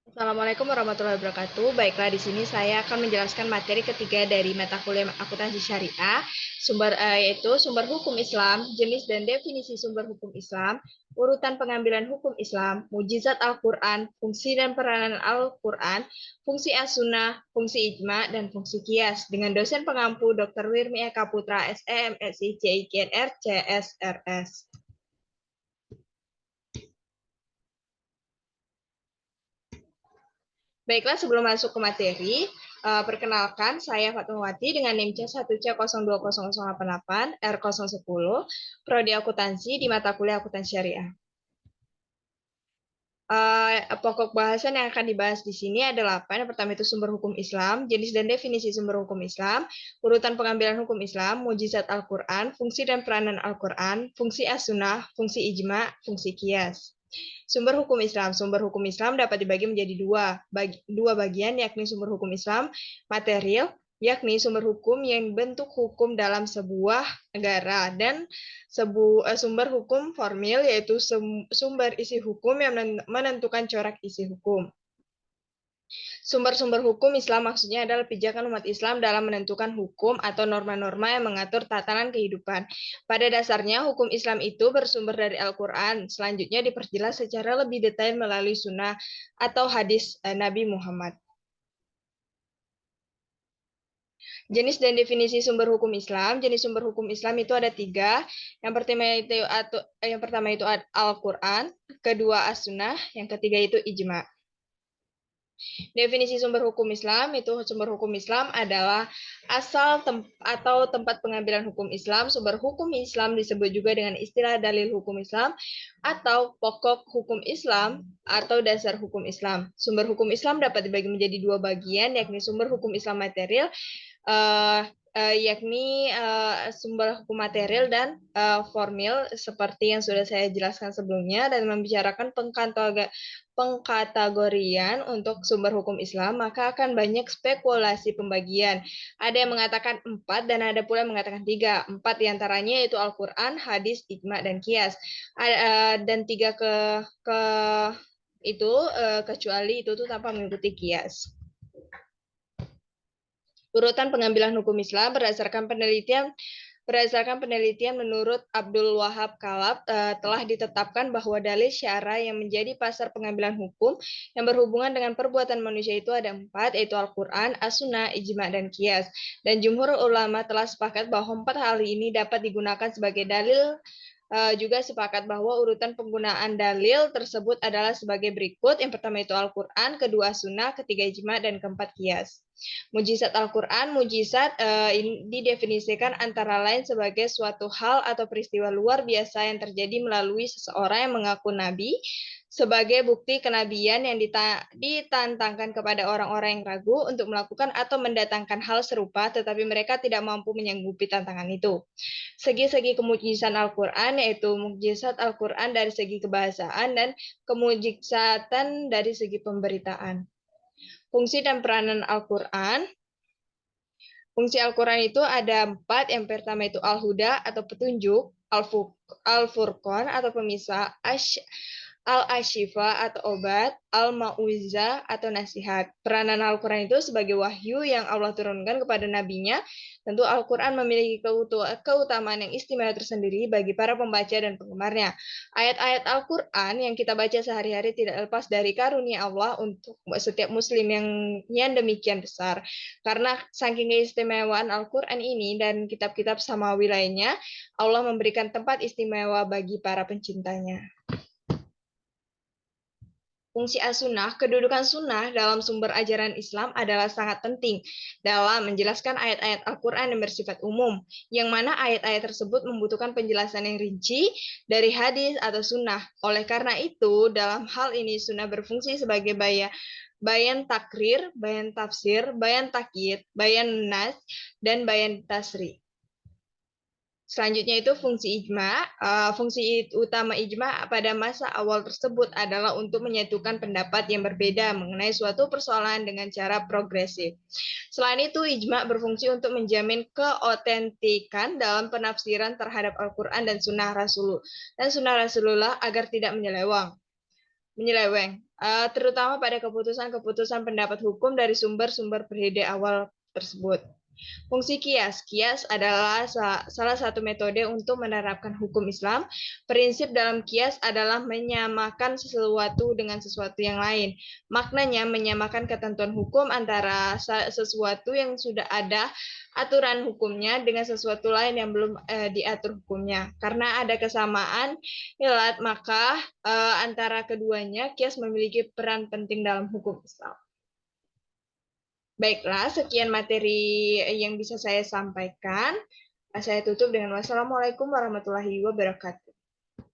Assalamualaikum warahmatullahi wabarakatuh. Baiklah, di sini saya akan menjelaskan materi ketiga dari mata kuliah akuntansi syariah, yaitu sumber hukum Islam, jenis dan definisi sumber hukum Islam, urutan pengambilan hukum Islam, mujizat Al-Quran, fungsi dan peranan Al-Quran, fungsi as-sunnah, fungsi ijma, dan fungsi kias, dengan dosen pengampu Dr. Wirmi Eka Putra, SEM, SI, CIGNR, CSRS. Baiklah, sebelum masuk ke materi, perkenalkan saya Fatmawati dengan NIM C1C020088 R010, Prodi Akuntansi di mata kuliah Akuntansi Syariah. Pokok bahasan yang akan dibahas di sini adalah apa? Yang pertama itu sumber hukum Islam, jenis dan definisi sumber hukum Islam, urutan pengambilan hukum Islam, mujizat Al-Quran, fungsi dan peranan Al-Quran, fungsi as-sunnah, fungsi ijma, fungsi kias. Sumber hukum Islam. Sumber hukum Islam dapat dibagi menjadi dua bagian, yakni sumber hukum Islam material, yakni sumber hukum yang bentuk hukum dalam sebuah negara, dan sumber hukum formil, yaitu sumber isi hukum yang menentukan corak isi hukum. Sumber-sumber hukum Islam maksudnya adalah pijakan umat Islam dalam menentukan hukum atau norma-norma yang mengatur tatanan kehidupan. Pada dasarnya, hukum Islam itu bersumber dari Al-Quran. Selanjutnya diperjelas secara lebih detail melalui sunnah atau hadis Nabi Muhammad. Jenis dan definisi sumber hukum Islam. Jenis sumber hukum Islam itu ada tiga. Yang pertama itu Al-Quran, kedua As-Sunnah, yang ketiga itu Ijma. Definisi sumber hukum Islam itu sumber hukum Islam adalah asal atau tempat pengambilan hukum Islam. Sumber hukum Islam disebut juga dengan istilah dalil hukum Islam atau pokok hukum Islam atau dasar hukum Islam. Sumber hukum Islam dapat dibagi menjadi dua bagian, yakni sumber hukum Islam material, yakni sumber hukum material dan formil seperti yang sudah saya jelaskan sebelumnya, dan membicarakan pengkategorian untuk sumber hukum Islam, maka akan banyak spekulasi pembagian. Ada yang mengatakan 4 dan ada pula yang mengatakan 3. 4 diantaranya yaitu Al-Quran, hadis, ijma, dan kias. Dan 3 ke itu kecuali itu tuh tanpa mengikuti kias. Urutan pengambilan hukum Islam berdasarkan penelitian menurut Abdul Wahab Kalab, telah ditetapkan bahwa dalil syara yang menjadi pasar pengambilan hukum yang berhubungan dengan perbuatan manusia itu ada 4, yaitu Al-Quran, As-Sunnah, Ijma, dan Kias. Dan jumhur ulama telah sepakat bahwa 4 hal ini dapat digunakan sebagai dalil. Juga sepakat bahwa urutan penggunaan dalil tersebut adalah sebagai berikut. Yang pertama itu Al-Quran, kedua Sunnah, ketiga Ijma, dan keempat Kias. Mujizat Al-Quran, mujizat didefinisikan antara lain sebagai suatu hal atau peristiwa luar biasa yang terjadi melalui seseorang yang mengaku nabi, sebagai bukti kenabian yang ditantangkan kepada orang-orang yang ragu untuk melakukan atau mendatangkan hal serupa, tetapi mereka tidak mampu menyanggupi tantangan itu. Segi-segi kemujizatan Al-Quran, yaitu mujizat Al-Quran dari segi kebahasaan dan kemujizatan dari segi pemberitaan. Fungsi dan peranan Al-Quran. Fungsi Al-Quran itu ada 4. Yang pertama itu Al-Huda atau petunjuk, Al-Furqan atau pemisah, Al-Ashifa atau obat, Al-Mau'izah atau nasihat. Peranan Al-Quran itu sebagai wahyu yang Allah turunkan kepada nabinya. Tentu Al-Quran memiliki keutamaan yang istimewa tersendiri bagi para pembaca dan penggemarnya. Ayat-ayat Al-Quran yang kita baca sehari-hari tidak lepas dari karunia Allah untuk setiap muslim yang demikian besar. Karena saking keistimewaan Al-Quran ini dan kitab-kitab samawi lainnya, Allah memberikan tempat istimewa bagi para pencintanya. Fungsi as-sunnah, kedudukan sunnah dalam sumber ajaran Islam adalah sangat penting dalam menjelaskan ayat-ayat Al-Quran yang bersifat umum, yang mana ayat-ayat tersebut membutuhkan penjelasan yang rinci dari hadis atau sunnah. Oleh karena itu, dalam hal ini sunnah berfungsi sebagai bayan takrir, bayan tafsir, bayan takyid, bayan nas, dan bayan tasri. Selanjutnya itu fungsi ijma. Fungsi utama ijma pada masa awal tersebut adalah untuk menyatukan pendapat yang berbeda mengenai suatu persoalan dengan cara progresif. Selain itu, ijma berfungsi untuk menjamin keotentikan dalam penafsiran terhadap Al-Quran dan Sunnah Rasulullah agar tidak menyeleweng. terutama pada keputusan-keputusan pendapat hukum dari sumber-sumber beride awal tersebut. Fungsi kias. Kias adalah salah satu metode untuk menerapkan hukum Islam. Prinsip dalam kias adalah menyamakan sesuatu dengan sesuatu yang lain. Maknanya menyamakan ketentuan hukum antara sesuatu yang sudah ada aturan hukumnya dengan sesuatu lain yang belum diatur hukumnya. Karena ada kesamaan ilat, maka antara keduanya kias memiliki peran penting dalam hukum Islam. Baiklah, sekian materi yang bisa saya sampaikan. Saya tutup dengan wassalamualaikum warahmatullahi wabarakatuh.